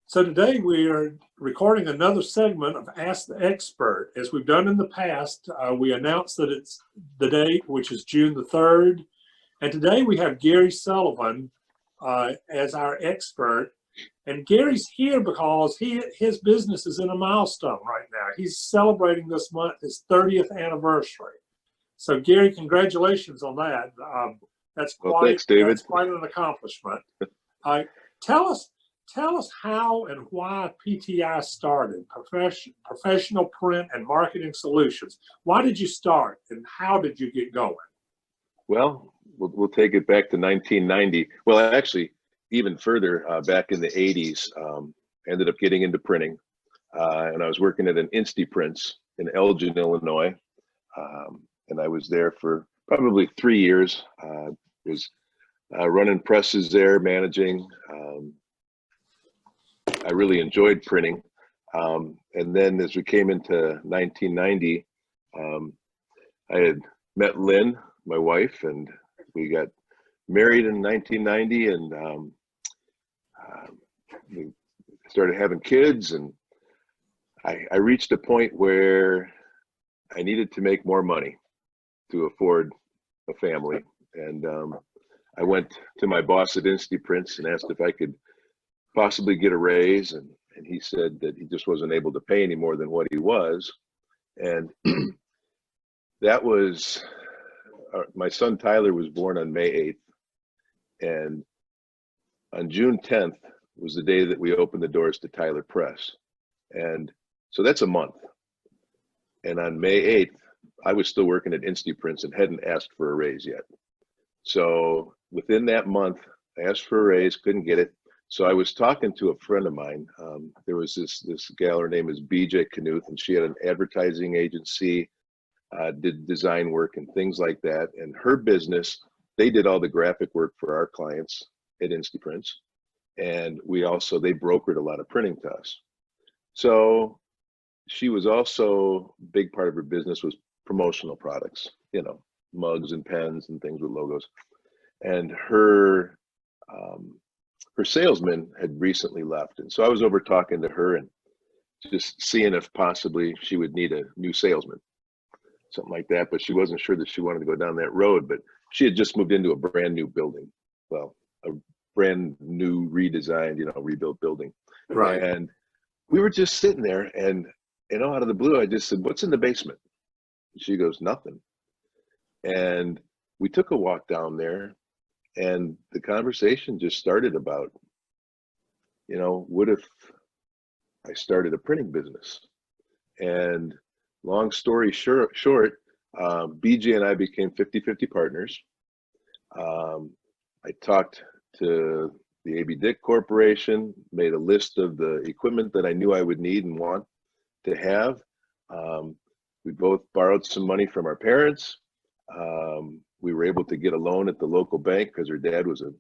So today we are recording another segment of Ask the Expert. As we've done in the past, we announced that it's the date, which is June the 3rd. And today we have Gary Sullivan as our expert. And Gary's here because his business is in a milestone right now. He's celebrating this month his 30th anniversary. So Gary, congratulations on that. Thanks, David. That's quite an accomplishment. Tell us how and why PTI started, Professional Print and Marketing Solutions. Why did you start and how did you get going? Well, we'll take it back to 1990. Well, actually, even further, back in the 80s, ended up getting into printing. And I was working at an Instaprints in Elgin, Illinois. And I was there for probably 3 years. Was running presses there, managing. I really enjoyed printing. And then as we came into 1990, I had met Lynn, my wife, and we got married in 1990, and we started having kids, and I reached a point where I needed to make more money to afford a family. And I went to my boss at Instaprints and asked if I could possibly get a raise, and he said that he just wasn't able to pay any more than what he was. And that was my son Tyler was born on May 8th, and on June 10th was the day that we opened the doors to Tyler Press. And so that's a month. And on May 8th, I was still working at Instaprints and hadn't asked for a raise yet. So within that month, I asked for a raise, couldn't get it. So I was talking to a friend of mine. There was this gal, her name is BJ Knuth, and she had an advertising agency, did design work and things like that. And her business, they did all the graphic work for our clients at Instaprints. And they brokered a lot of printing to us. So she was also, a big part of her business was promotional products, mugs and pens and things with logos. And her salesman had recently left. And so I was over talking to her and just seeing if possibly she would need a new salesman, something like that. But she wasn't sure that she wanted to go down that road. But she had just moved into a brand new building. Well, a brand new redesigned, rebuilt building. Right. And we were just sitting there, and out of the blue, I just said, "What's in the basement?" And she goes, "Nothing." And we took a walk down there, and the conversation just started about, what if I started a printing business? And long story short, BJ and I became 50-50 partners. I talked to the AB Dick Corporation, made a list of the equipment that I knew I would need and want to have. We both borrowed some money from our parents. We were able to get a loan at the local bank because her dad was a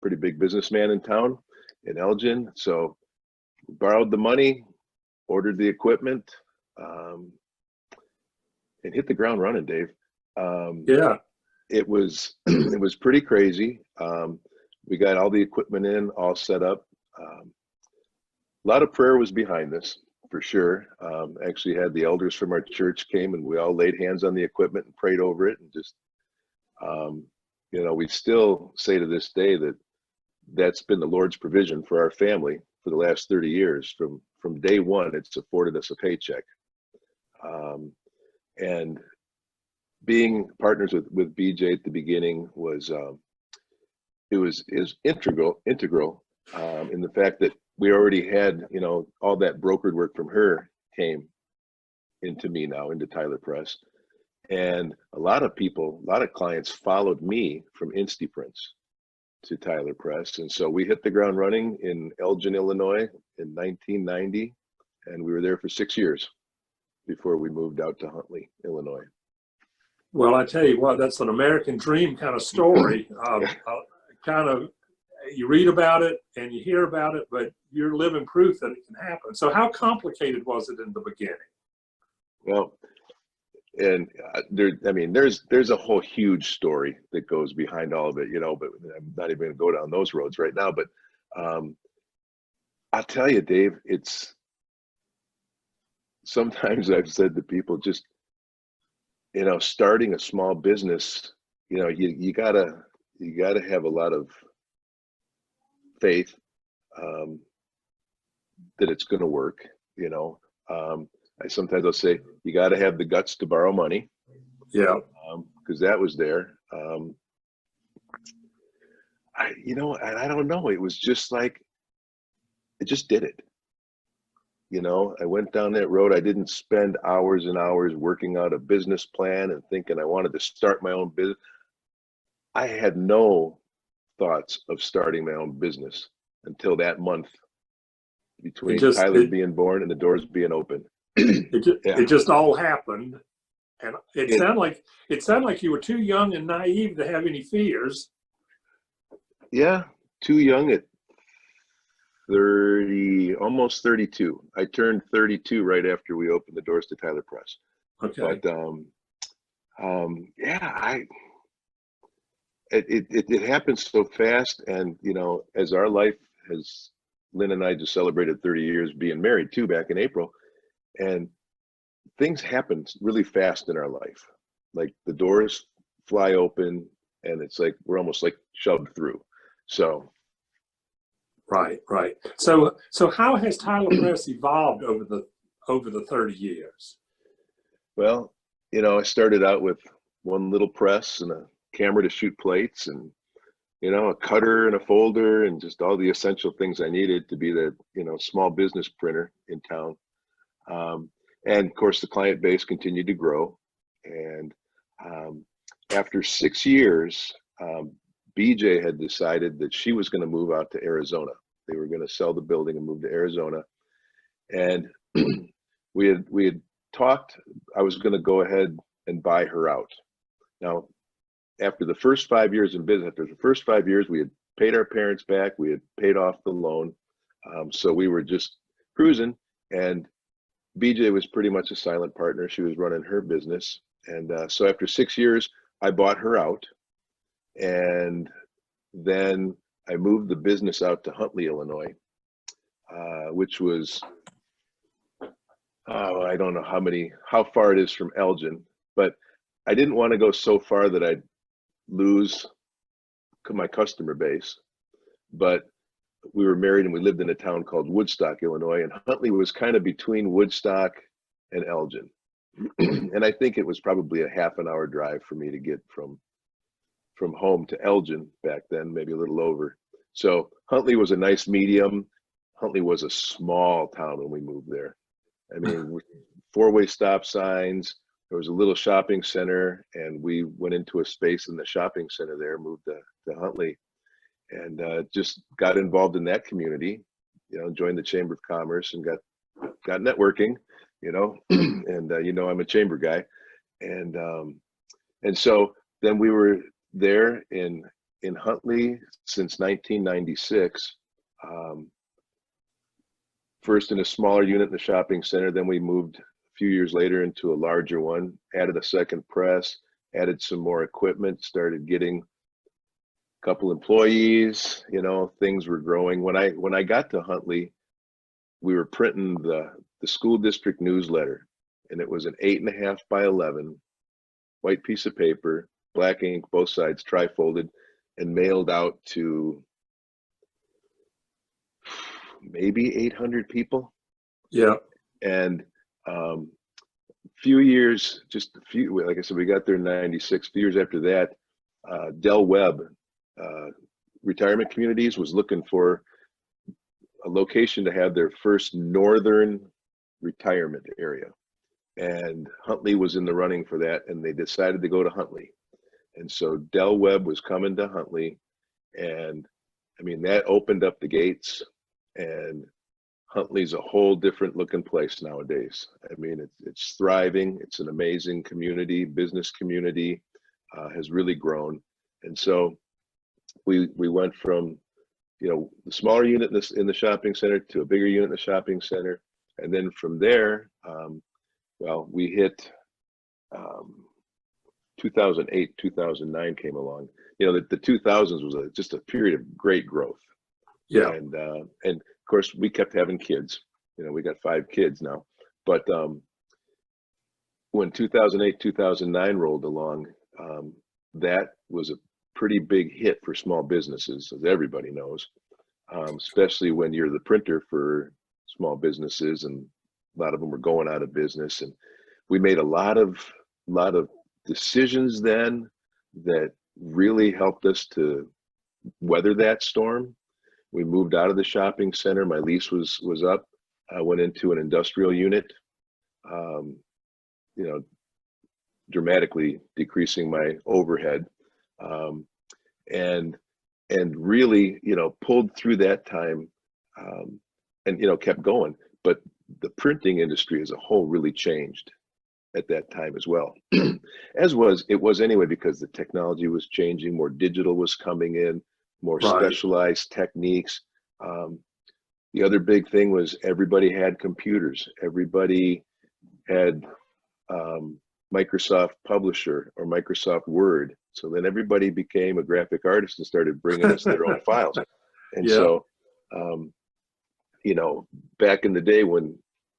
pretty big businessman in town in Elgin. So we borrowed the money, ordered the equipment, and hit the ground running, Dave. Yeah. It was pretty crazy. We got all the equipment in, all set up. A lot of prayer was behind this, for sure. Actually had the elders from our church came, and we all laid hands on the equipment and prayed over it. And just, we still say to this day that that's been the Lord's provision for our family for the last 30 years. From day one, it's afforded us a paycheck. And being partners with BJ at the beginning was integral in the fact that we already had, all that brokered work from her came into me now, into Tyler Press. And a lot of clients followed me from Instaprints to Tyler Press. And so we hit the ground running in Elgin, Illinois in 1990. And we were there for 6 years before we moved out to Huntley, Illinois. Well, I tell you what, that's an American dream kind of story. You read about it and you hear about it, but you're living proof that it can happen. So how complicated was it in the beginning? Well, and there's a whole huge story that goes behind all of it, but I'm not even going to go down those roads right now. But I'll tell you, Dave, it's sometimes I've said to people, just, starting a small business, you gotta have a lot of faith, um, that it's going to work. You know, I sometimes I'll say you got to have the guts to borrow money, Yeah. because that was there. And I don't know. It was just like it just did it. I went down that road. I didn't spend hours and hours working out a business plan and thinking I wanted to start my own business. I had no thoughts of starting my own business until that month It between just Tyler being born and the doors being open. it just all happened, and it It, sounded like you were too young and naive to have any fears. yeah, too young at 30, almost 32. I turned 32 right after we opened the doors to Tyler Press. Okay. But yeah, it happened so fast, and as our life has, Lynn and I just celebrated 30 years being married too back in April, and things happen really fast in our life. Like the doors fly open, and it's like we're almost like shoved through. So Right. So how has Tyler Press evolved over the 30 years? well, I started out with one little press and a camera to shoot plates, and a cutter and a folder, and just all the essential things I needed to be the small business printer in town. And of course, the client base continued to grow. And after 6 years, BJ had decided that she was going to move out to Arizona. They were going to sell the building and move to Arizona. And we had talked. I was going to go ahead and buy her out. Now, after the first 5 years in business, we had paid our parents back. We had paid off the loan. So we were just cruising. And BJ was pretty much a silent partner. She was running her business. And so after 6 years, I bought her out. And then I moved the business out to Huntley, Illinois, which was, I don't know how far it is from Elgin, but I didn't want to go so far that I'd lose my customer base. But we were married and we lived in a town called Woodstock, Illinois, and Huntley was kind of between Woodstock and Elgin. And I think it was probably a half an hour drive for me to get from home to Elgin back then, maybe a little over. So Huntley was a nice medium. Huntley was a small town when we moved there. I mean, four-way stop signs. There was a little shopping center, and we went into a space in the shopping center there, moved to Huntley, and just got involved in that community, joined the Chamber of Commerce and got networking, and I'm a chamber guy. And so then we were there in Huntley since 1996. First in a smaller unit in the shopping center, then we moved a few years later into a larger one, added a second press, added some more equipment, started getting a couple employees, things were growing. When I got to Huntley, we were printing the school district newsletter, and it was an 8.5 by 11 white piece of paper, black ink, both sides tri-folded, and mailed out to maybe 800 people. Yeah. And few years, like I said, we got there in 96. Few years after that, Del Webb Retirement Communities was looking for a location to have their first northern retirement area. And Huntley was in the running for that, and they decided to go to Huntley. And so Del Webb was coming to Huntley, and I mean, that opened up the gates, and Huntley's a whole different looking place nowadays. I mean, it's thriving. It's an amazing community, business community, has really grown. And so we went from, the smaller unit in the shopping center to a bigger unit in the shopping center. And then from there, we hit 2008, 2009 came along. The 2000s was just a period of great growth. Yeah. And course, we kept having kids. You know, we got 5 kids now. But when 2008, 2009 rolled along, that was a pretty big hit for small businesses, as everybody knows, especially when you're the printer for small businesses, and a lot of them were going out of business. And we made a lot of decisions then that really helped us to weather that storm. We moved out of the shopping center. My lease was up. I went into an industrial unit, you know, dramatically decreasing my overhead, and really, you know, pulled through that time, and, you know, kept going. But the printing industry as a whole really changed at that time as well, as it was anyway, because the technology was changing, more digital was coming in, more Right. specialized techniques. The other big thing was everybody had computers. Everybody had Microsoft Publisher or Microsoft Word. So then everybody became a graphic artist and started bringing us their own files. And Yeah. so, you know, back in the day when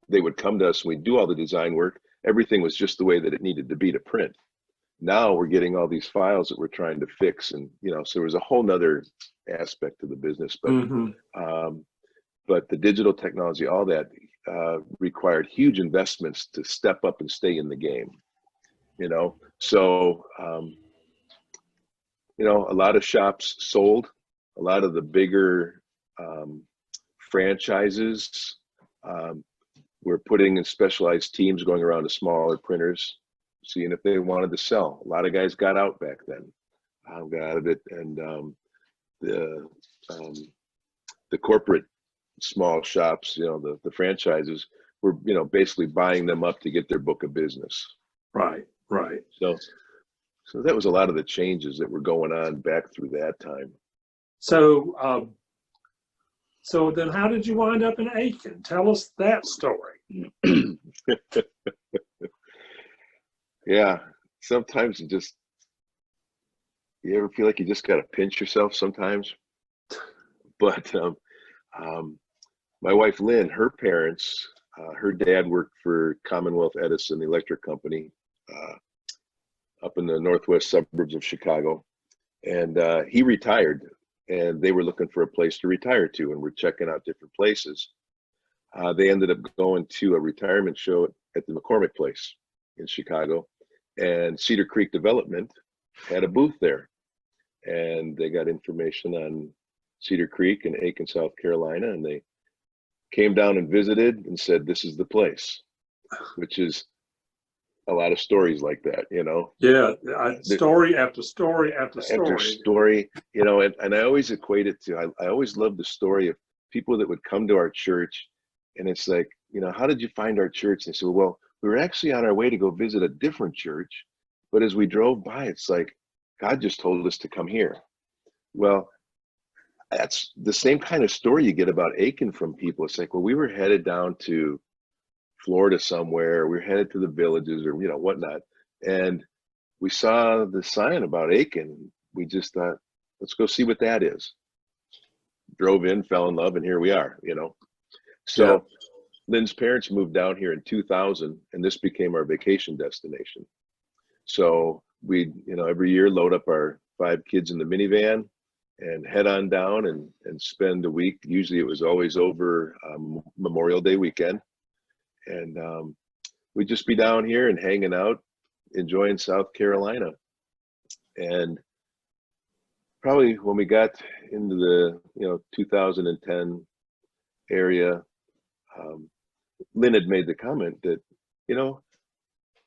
they would come to us and we'd do all the design work, everything was just the way that it needed to be to print. Now we're getting all these files that we're trying to fix, and, you know, so there was a whole nother aspect to the business. But but the digital technology, all that, required huge investments to step up and stay in the game, you know. So you know, a lot of shops sold. A lot of the bigger franchises were putting in specialized teams going around to smaller printers, seeing if they wanted to sell. A lot of guys got out back then, got out of it, and the corporate small shops, you know, the franchises were, you know, basically buying them up to get their book of business. Right. So that was a lot of the changes that were going on back through that time. So, so then how did you wind up in Aiken? Tell us that story. Yeah, sometimes you ever feel like you just got to pinch yourself sometimes? But my wife Lynn, her parents, her dad worked for Commonwealth Edison, the electric company, up in the northwest suburbs of Chicago, and he retired, and they were looking for a place to retire to, and we're checking out different places. They ended up going to a retirement show at the McCormick Place in Chicago, and Cedar Creek Development had a booth there, and they got information on Cedar Creek and Aiken, South Carolina, and they came down and visited and said, "This is the place," which is a lot of stories like that, you know. Yeah, story after story after story. You know, and I always equate it to, I always love the story of people that would come to our church, and it's like, you know, how did you find our church? And they said, well, we were actually on our way to go visit a different church, but as we drove by, it's like, God just told us to come here. Well, that's the same kind of story you get about Aiken from people. It's like, well, we were headed down to Florida somewhere, we were headed to the villages or, you know, whatnot, and we saw the sign about Aiken. We just thought, let's go see what that is. Drove in, fell in love, and here we are, you know. So yeah. Lynn's parents moved down here in 2000, and this became our vacation destination. So we, you know, every year load up our 5 kids in the minivan and head on down and spend a week. Usually it was always over Memorial Day weekend. And we'd just be down here and hanging out, enjoying South Carolina. And probably when we got into the, you know, 2010 area, Lynn had made the comment that, you know,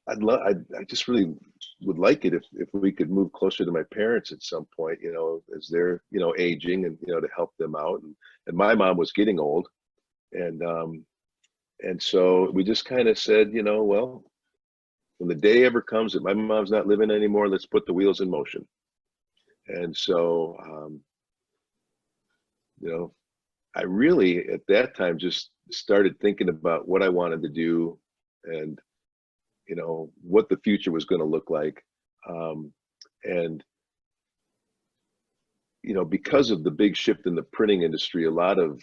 I just really would like it if we could move closer to my parents at some point, you know, as they're, you know, aging, and, you know, to help them out. And my mom was getting old, and so we just kind of said, you know, well, when the day ever comes that my mom's not living anymore, let's put the wheels in motion. And so, you know, I really at that time just started thinking about what I wanted to do, and, you know, what the future was going to look like. And, you know, because of the big shift in the printing industry, a lot of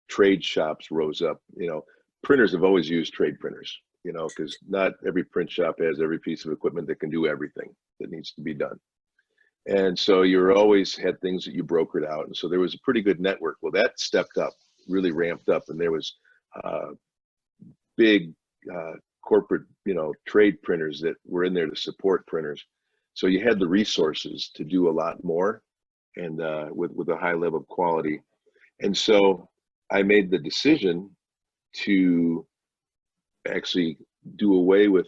trade shops rose up. Printers have always used trade printers, because not every print shop has every piece of equipment that can do everything that needs to be done. And so you always had things that you brokered out. And so there was a pretty good network. Well, that stepped up, really ramped up. And there was big corporate, trade printers that were in there to support printers. So you had the resources to do a lot more and with a high level of quality. And so I made the decision to actually do away with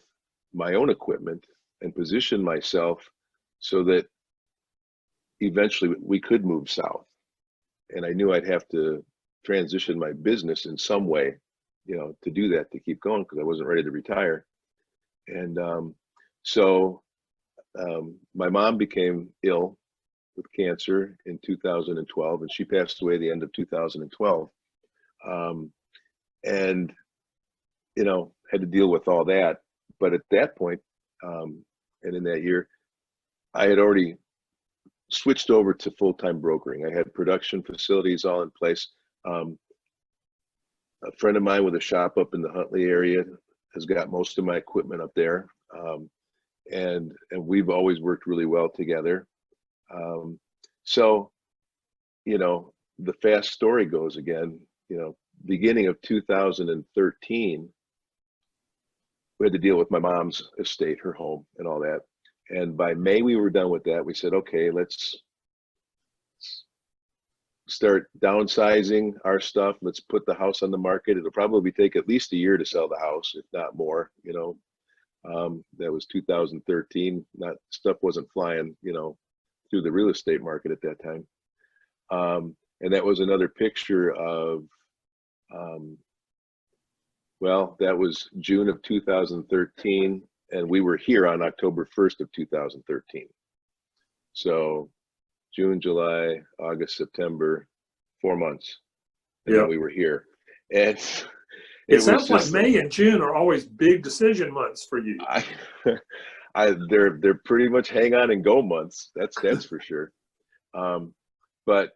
my own equipment and position myself so that eventually we could move south. And I knew I'd have to transition my business in some way, to do that, to keep going, because I wasn't ready to retire. And so my mom became ill with cancer in 2012, and she passed away at the end of 2012. And, had to deal with all that. But at that point, and in that year, I had already switched over to full-time brokering. I had production facilities all in place. A friend of mine with a shop up in the Huntley area has got most of my equipment up there. And we've always worked really well together. So, the fast story goes again, beginning of 2013, we had to deal with my mom's estate, her home and all that. And by May, we were done with that. We said, okay, let's start downsizing our stuff. Let's put the house on the market. It'll probably take at least a year to sell the house, if not more, that was 2013. Stuff wasn't flying, through the real estate market at that time. And that was another picture of, that was June of 2013. And we were here on October 1st of 2013. So June, July, August, September, 4 months. And then we were here. And it sounds like May and June are always big decision months for you. They're pretty much hang on and go months. That's for sure. But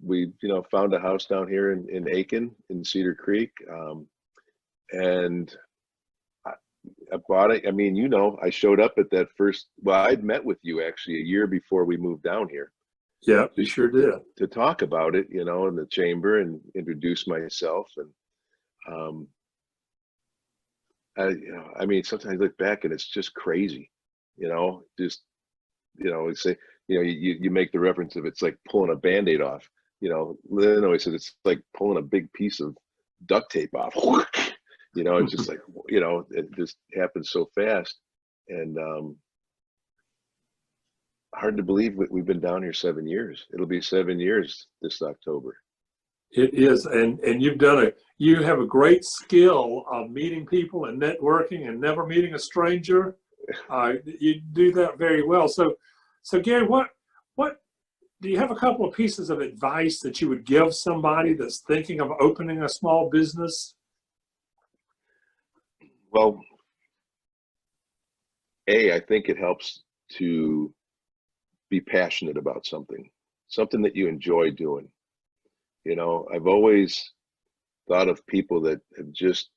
we found a house down here in Aiken in Cedar Creek, and I bought it. I mean, I showed up at that first. Well, I'd met with you actually a year before we moved down here. Yeah, you sure did. To talk about it, in the chamber and introduce myself. And I mean, sometimes I look back and it's just crazy, say, you make the reference of it's like pulling a Band-Aid off. Lynn always said it's like pulling a big piece of duct tape off. It's just like, it just happens so fast. And hard to believe we've been down here 7 years. It'll be 7 years this October. It is, and you have a great skill of meeting people and networking and never meeting a stranger. You do that very well. So Gary, what do you have a couple of pieces of advice that you would give somebody that's thinking of opening a small business? Well, I think it helps to be passionate about something that you enjoy doing. I've always thought of people that have just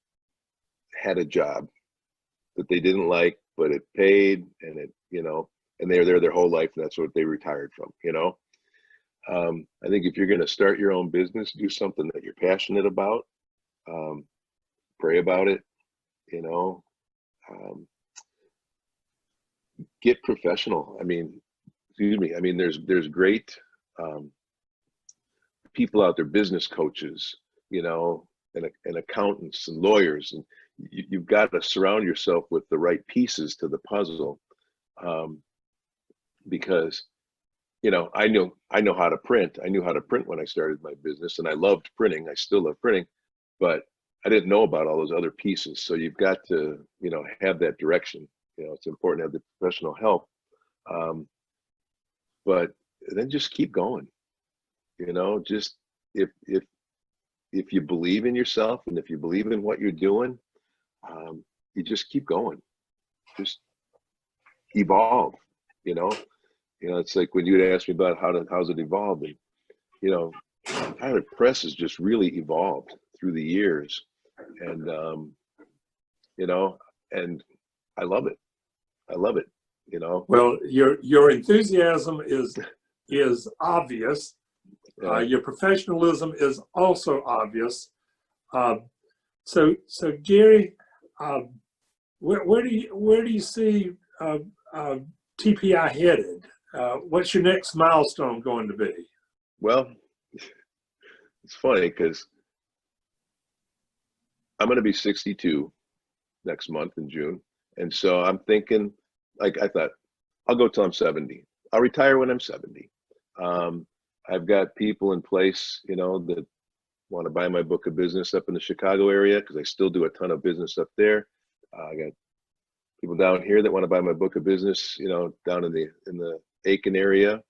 had a job that they didn't like, but it paid, and and they're there their whole life, and that's what they retired from. I think if you're going to start your own business, do something that you're passionate about. Pray about it. Get professional. I mean, there's great people out there, business coaches, and accountants and lawyers, and you've got to surround yourself with the right pieces to the puzzle. Because, I know how to print. I knew how to print when I started my business, and I loved printing. I still love printing, but I didn't know about all those other pieces. So you've got to, have that direction. It's important to have the professional help. But then just keep going. Just if you believe in yourself and if you believe in what you're doing, you just keep going. Just evolve. It's like when you'd ask me about how's it evolved, and Tyler Press has just really evolved through the years, and you know, and I love it. I love it. You know. Well, your enthusiasm is obvious. Your professionalism is also obvious. So Gary, where do you see TPI headed? What's your next milestone going to be? Well, it's funny because I'm going to be 62 next month in June, and so I'm thinking, like, I thought, I'll go till I'm 70. I'll retire when I'm 70. I've got people in place, you know, that want to buy my book of business up in the Chicago area because I still do a ton of business up there. I got people down here that want to buy my book of business, you know, down in the Aiken area.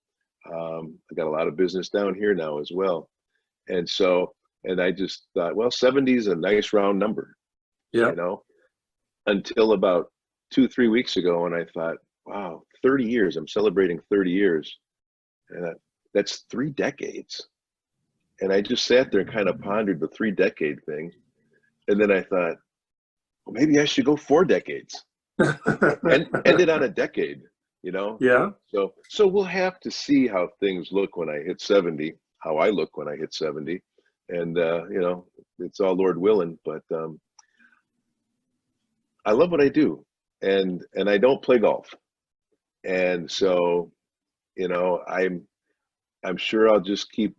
I got a lot of business down here now as well. And so, and I just thought, well, 70 is a nice round number, Yeah. you know, until about 2-3 weeks ago. And I thought, wow, 30 years, I'm celebrating 30 years. And that's 3 decades. And I just sat there and kind of pondered the 3-decade thing. And then I thought, well, maybe I should go 4 decades and end it on a decade, you know? Yeah. So we'll have to see how things look when I hit 70, how I look when I hit 70. And, you know, it's all Lord willing, but I love what I do. And I don't play golf. And so, you know, I'm sure I'll just keep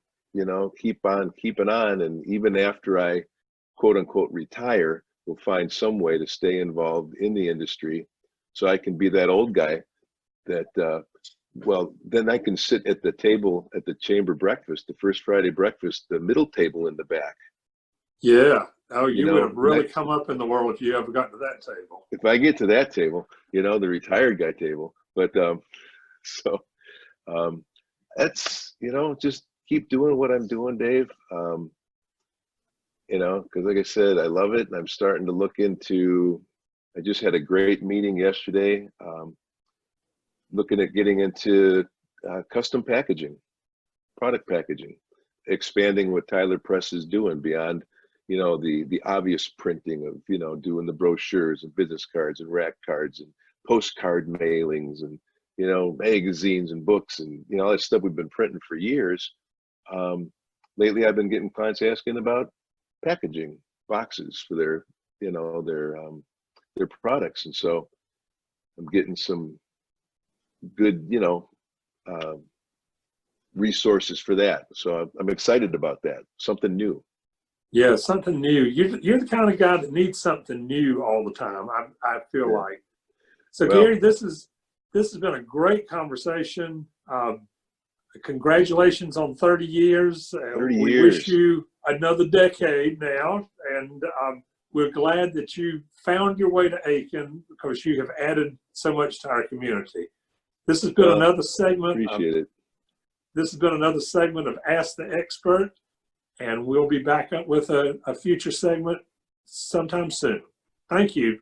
on keeping on. And even after I quote unquote retire, we'll find some way to stay involved in the industry so I can be that old guy that, well, then I can sit at the table at the chamber breakfast, the first Friday breakfast, the middle table in the back. Yeah. Oh, you would know, have really come up in the world if you ever got to that table. If I get to that table, you know, the retired guy table. But that's, you know, just keep doing what I'm doing, Dave. You know, because like I said, I love it. And I'm starting to look into, I just had a great meeting yesterday, looking at getting into custom packaging, product packaging, expanding what Tyler Press is doing beyond, you know, the obvious printing of, you know, doing the brochures and business cards and rack cards and postcard mailings and, you know, magazines and books and, you know, all that stuff we've been printing for years. Lately, I've been getting clients asking about packaging boxes for their, you know, their products. And so I'm getting some good, you know, resources for that. So I'm excited about that. Something new. Yeah, something new. You're the kind of guy that needs something new all the time. I feel like. So Well, Gary, this has been a great conversation. Congratulations on 30 years. 30 we years. wish you another decade now, and we're glad that you found your way to Aiken because you have added so much to our community. This has been another segment. Appreciate it. This has been another segment of Ask the Expert, and we'll be back up with a future segment sometime soon. Thank you.